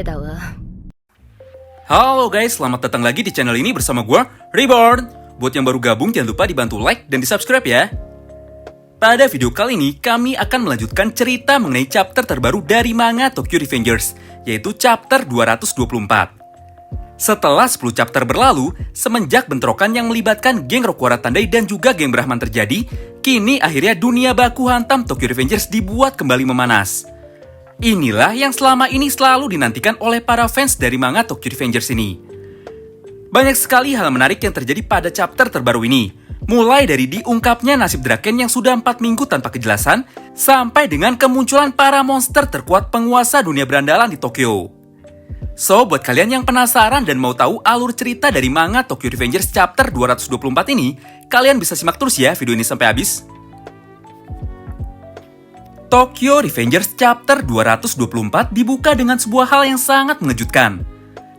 累的了。 Halo guys, selamat datang lagi di channel ini bersama gue, Reborn. Buat yang baru gabung, jangan lupa dibantu like dan di-subscribe ya. Pada video kali ini, kami akan melanjutkan cerita mengenai chapter terbaru dari manga Tokyo Revengers, yaitu chapter 224. Setelah 10 chapter berlalu, semenjak bentrokan yang melibatkan geng Rokuara Tandai dan juga geng Brahman terjadi, kini akhirnya dunia baku hantam Tokyo Revengers dibuat kembali memanas. Inilah yang selama ini selalu dinantikan oleh para fans dari manga Tokyo Revengers ini. Banyak sekali hal menarik yang terjadi pada chapter terbaru ini. Mulai dari diungkapnya nasib Draken yang sudah 4 minggu tanpa kejelasan, sampai dengan kemunculan para monster terkuat penguasa dunia berandalan di Tokyo. So, buat kalian yang penasaran dan mau tahu alur cerita dari manga Tokyo Revengers chapter 224 ini, kalian bisa simak terus ya video ini sampai habis. Tokyo Revengers chapter 224 dibuka dengan sebuah hal yang sangat mengejutkan.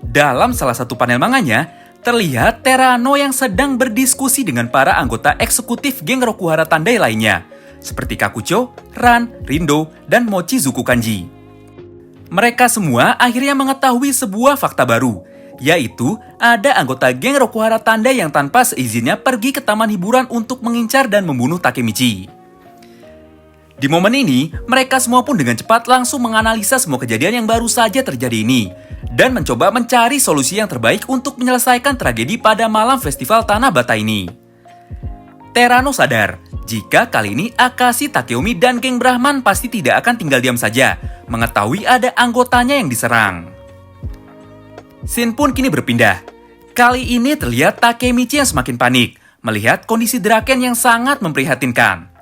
Dalam salah satu panel manganya, terlihat Terano yang sedang berdiskusi dengan para anggota eksekutif geng Rokuhara Tandai lainnya, seperti Kakucho, Ran, Rindo, dan Mochizuku Kanji. Mereka semua akhirnya mengetahui sebuah fakta baru, yaitu ada anggota geng Rokuhara Tandai yang tanpa seizinnya pergi ke taman hiburan untuk mengincar dan membunuh Takemichi. Di momen ini, mereka semua pun dengan cepat langsung menganalisa semua kejadian yang baru saja terjadi ini, dan mencoba mencari solusi yang terbaik untuk menyelesaikan tragedi pada malam festival Tanah Bata ini. Terano sadar, jika kali ini Akashi Takeomi dan geng Brahman pasti tidak akan tinggal diam saja, mengetahui ada anggotanya yang diserang. Scene pun kini berpindah. Kali ini terlihat Takemichi yang semakin panik, melihat kondisi Draken yang sangat memprihatinkan.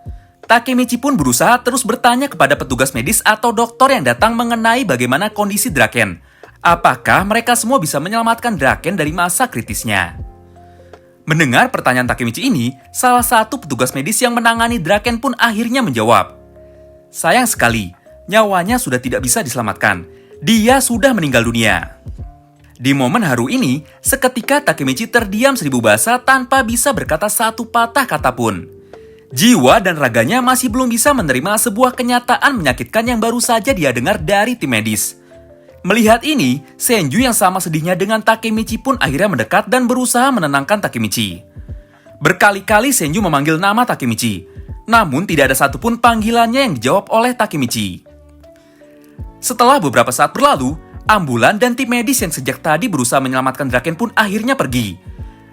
Takemichi pun berusaha terus bertanya kepada petugas medis atau dokter yang datang mengenai bagaimana kondisi Draken. Apakah mereka semua bisa menyelamatkan Draken dari masa kritisnya? Mendengar pertanyaan Takemichi ini, salah satu petugas medis yang menangani Draken pun akhirnya menjawab. Sayang sekali, nyawanya sudah tidak bisa diselamatkan. Dia sudah meninggal dunia. Di momen haru ini, seketika Takemichi terdiam 1000 bahasa tanpa bisa berkata satu patah kata pun. Jiwa dan raganya masih belum bisa menerima sebuah kenyataan menyakitkan yang baru saja dia dengar dari tim medis. Melihat ini, Senju yang sama sedihnya dengan Takemichi pun akhirnya mendekat dan berusaha menenangkan Takemichi. Berkali-kali Senju memanggil nama Takemichi, namun tidak ada satupun panggilannya yang dijawab oleh Takemichi. Setelah beberapa saat berlalu, ambulan dan tim medis yang sejak tadi berusaha menyelamatkan Draken pun akhirnya pergi.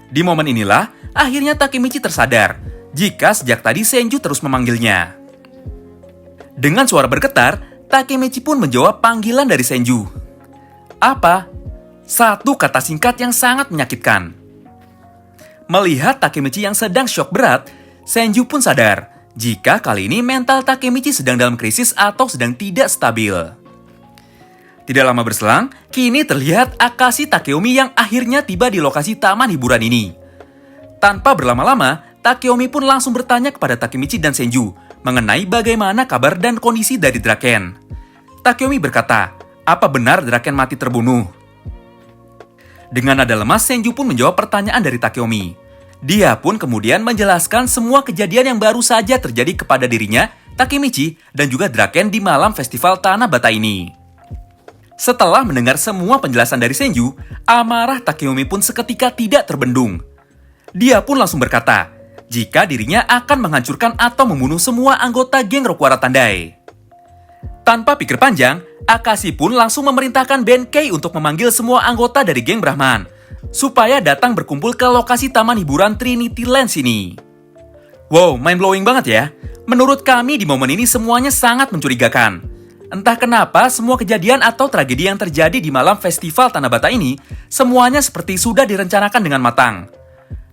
Di momen inilah, akhirnya Takemichi tersadar jika sejak tadi Senju terus memanggilnya. Dengan suara bergetar, Takemichi pun menjawab panggilan dari Senju. Apa? Satu kata singkat yang sangat menyakitkan. Melihat Takemichi yang sedang syok berat, Senju pun sadar jika kali ini mental Takemichi sedang dalam krisis atau sedang tidak stabil. Tidak lama berselang, kini terlihat Akashi Takeomi yang akhirnya tiba di lokasi taman hiburan ini. Tanpa berlama-lama, Takeomi pun langsung bertanya kepada Takemichi dan Senju mengenai bagaimana kabar dan kondisi dari Draken. Takeomi berkata, apa benar Draken mati terbunuh? Dengan nada lemas, Senju pun menjawab pertanyaan dari Takeomi. Dia pun kemudian menjelaskan semua kejadian yang baru saja terjadi kepada dirinya, Takemichi, dan juga Draken di malam festival Tanah Bata ini. Setelah mendengar semua penjelasan dari Senju, amarah Takeomi pun seketika tidak terbendung. Dia pun langsung berkata, jika dirinya akan menghancurkan atau membunuh semua anggota geng Rokuara Tandai. Tanpa pikir panjang, Akashi pun langsung memerintahkan Benkei untuk memanggil semua anggota dari geng Brahman, supaya datang berkumpul ke lokasi taman hiburan Trinity Lands ini. Wow, mind-blowing banget ya. Menurut kami di momen ini semuanya sangat mencurigakan. Entah kenapa semua kejadian atau tragedi yang terjadi di malam festival Tanah Bata ini, semuanya seperti sudah direncanakan dengan matang.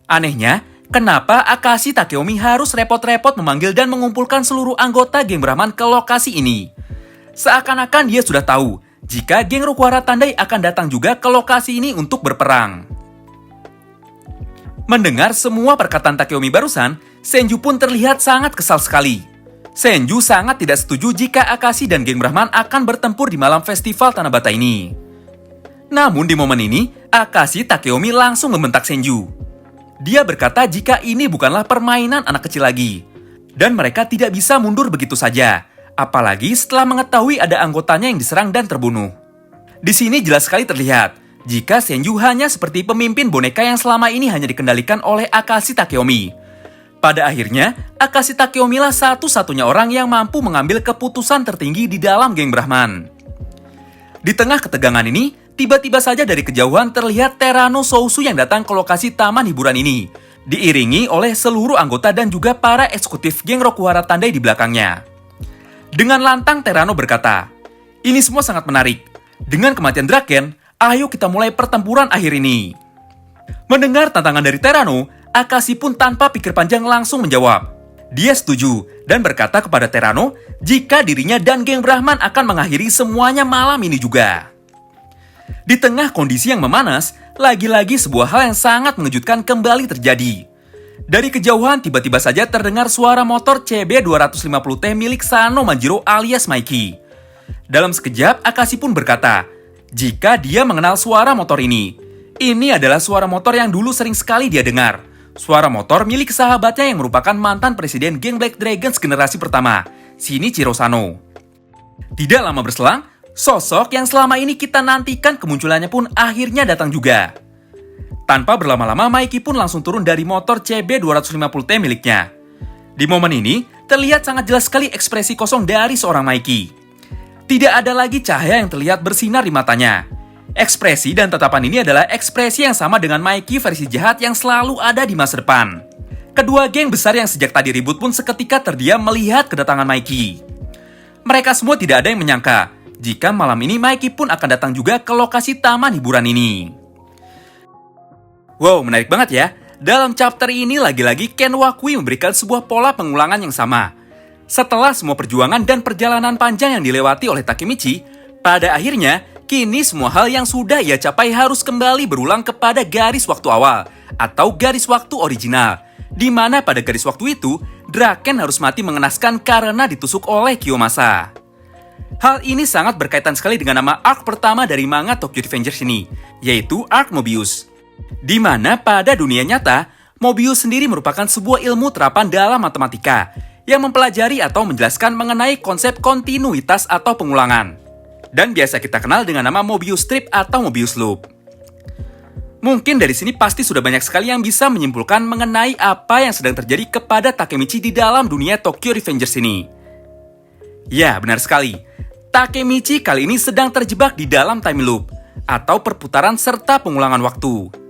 Anehnya, kenapa Akashi Takeomi harus repot-repot memanggil dan mengumpulkan seluruh anggota geng Brahman ke lokasi ini? Seakan-akan dia sudah tahu jika geng Rokuara Tandai akan datang juga ke lokasi ini untuk berperang. Mendengar semua perkataan Takeomi barusan, Senju pun terlihat sangat kesal sekali. Senju sangat tidak setuju jika Akashi dan geng Brahman akan bertempur di malam festival Tanah Bata ini. Namun di momen ini, Akashi Takeomi langsung membentak Senju. Dia berkata jika ini bukanlah permainan anak kecil lagi, dan mereka tidak bisa mundur begitu saja, apalagi setelah mengetahui ada anggotanya yang diserang dan terbunuh. Di sini jelas sekali terlihat jika Senju hanya seperti pemimpin boneka yang selama ini hanya dikendalikan oleh Akashi Takeomi. Pada akhirnya, Akashi Takeomi lah satu-satunya orang yang mampu mengambil keputusan tertinggi di dalam geng Brahman. Di tengah ketegangan ini, tiba-tiba saja dari kejauhan terlihat Terano Sousu yang datang ke lokasi taman hiburan ini, diiringi oleh seluruh anggota dan juga para eksekutif geng Rokuhara Tandai di belakangnya. Dengan lantang Terano berkata, "Ini semua sangat menarik. Dengan kematian Draken, ayo kita mulai pertempuran akhir ini." Mendengar tantangan dari Terano, Akashi pun tanpa pikir panjang langsung menjawab. Dia setuju dan berkata kepada Terano jika dirinya dan geng Brahman akan mengakhiri semuanya malam ini juga. Di tengah kondisi yang memanas, lagi-lagi sebuah hal yang sangat mengejutkan kembali terjadi. Dari kejauhan tiba-tiba saja terdengar suara motor CB250T milik Sano Manjiro alias Mikey. Dalam sekejap, Akashi pun berkata, jika dia mengenal suara motor ini adalah suara motor yang dulu sering sekali dia dengar. Suara motor milik sahabatnya yang merupakan mantan presiden geng Black Dragons generasi pertama, Shinichiro Sano. Tidak lama berselang, sosok yang selama ini kita nantikan kemunculannya pun akhirnya datang juga. Tanpa berlama-lama, Mikey pun langsung turun dari motor CB250T miliknya. Di momen ini, terlihat sangat jelas sekali ekspresi kosong dari seorang Mikey. Tidak ada lagi cahaya yang terlihat bersinar di matanya. Ekspresi dan tatapan ini adalah ekspresi yang sama dengan Mikey versi jahat yang selalu ada di masa depan. Kedua geng besar yang sejak tadi ribut pun seketika terdiam melihat kedatangan Mikey. Mereka semua tidak ada yang menyangka jika malam ini Mikey pun akan datang juga ke lokasi taman hiburan ini. Wow, menarik banget ya. Dalam chapter ini lagi-lagi Ken Wakui memberikan sebuah pola pengulangan yang sama. Setelah semua perjuangan dan perjalanan panjang yang dilewati oleh Takemichi, pada akhirnya kini semua hal yang sudah ia capai harus kembali berulang kepada garis waktu awal atau garis waktu original, di mana pada garis waktu itu Draken harus mati mengenaskan karena ditusuk oleh Kiyomasa. Hal ini sangat berkaitan sekali dengan nama arc pertama dari manga Tokyo Revengers ini, yaitu arc Mobius. Di mana pada dunia nyata, Mobius sendiri merupakan sebuah ilmu terapan dalam matematika yang mempelajari atau menjelaskan mengenai konsep kontinuitas atau pengulangan. Dan biasa kita kenal dengan nama Mobius Strip atau Mobius Loop. Mungkin dari sini pasti sudah banyak sekali yang bisa menyimpulkan mengenai apa yang sedang terjadi kepada Takemichi di dalam dunia Tokyo Revengers ini. Ya, benar sekali. Takemichi kali ini sedang terjebak di dalam time loop atau perputaran serta pengulangan waktu.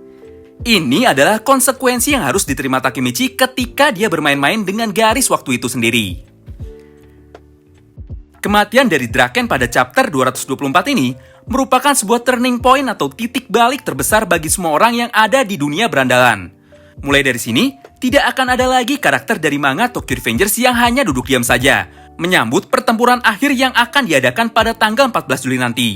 Ini adalah konsekuensi yang harus diterima Takemichi ketika dia bermain-main dengan garis waktu itu sendiri. Kematian dari Draken pada chapter 224 ini merupakan sebuah turning point atau titik balik terbesar bagi semua orang yang ada di dunia berandalan. Mulai dari sini, tidak akan ada lagi karakter dari manga Tokyo Revengers yang hanya duduk diam saja, menyambut pertempuran akhir yang akan diadakan pada tanggal 14 Juli nanti.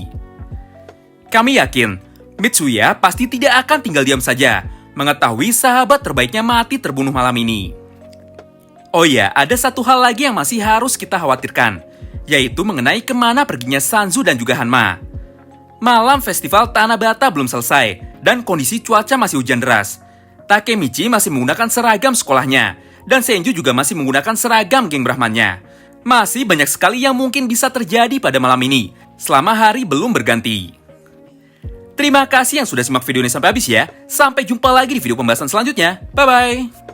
Kami yakin, Mitsuya pasti tidak akan tinggal diam saja, mengetahui sahabat terbaiknya mati terbunuh malam ini. Oh iya, ada satu hal lagi yang masih harus kita khawatirkan, yaitu mengenai kemana perginya Sanzu dan juga Hanma. Malam festival Tanabata belum selesai, dan kondisi cuaca masih hujan deras. Takemichi masih menggunakan seragam sekolahnya, dan Senju juga masih menggunakan seragam geng Brahmannya. Masih banyak sekali yang mungkin bisa terjadi pada malam ini, selama hari belum berganti. Terima kasih yang sudah simak video ini sampai habis ya. Sampai jumpa lagi di video pembahasan selanjutnya. Bye-bye!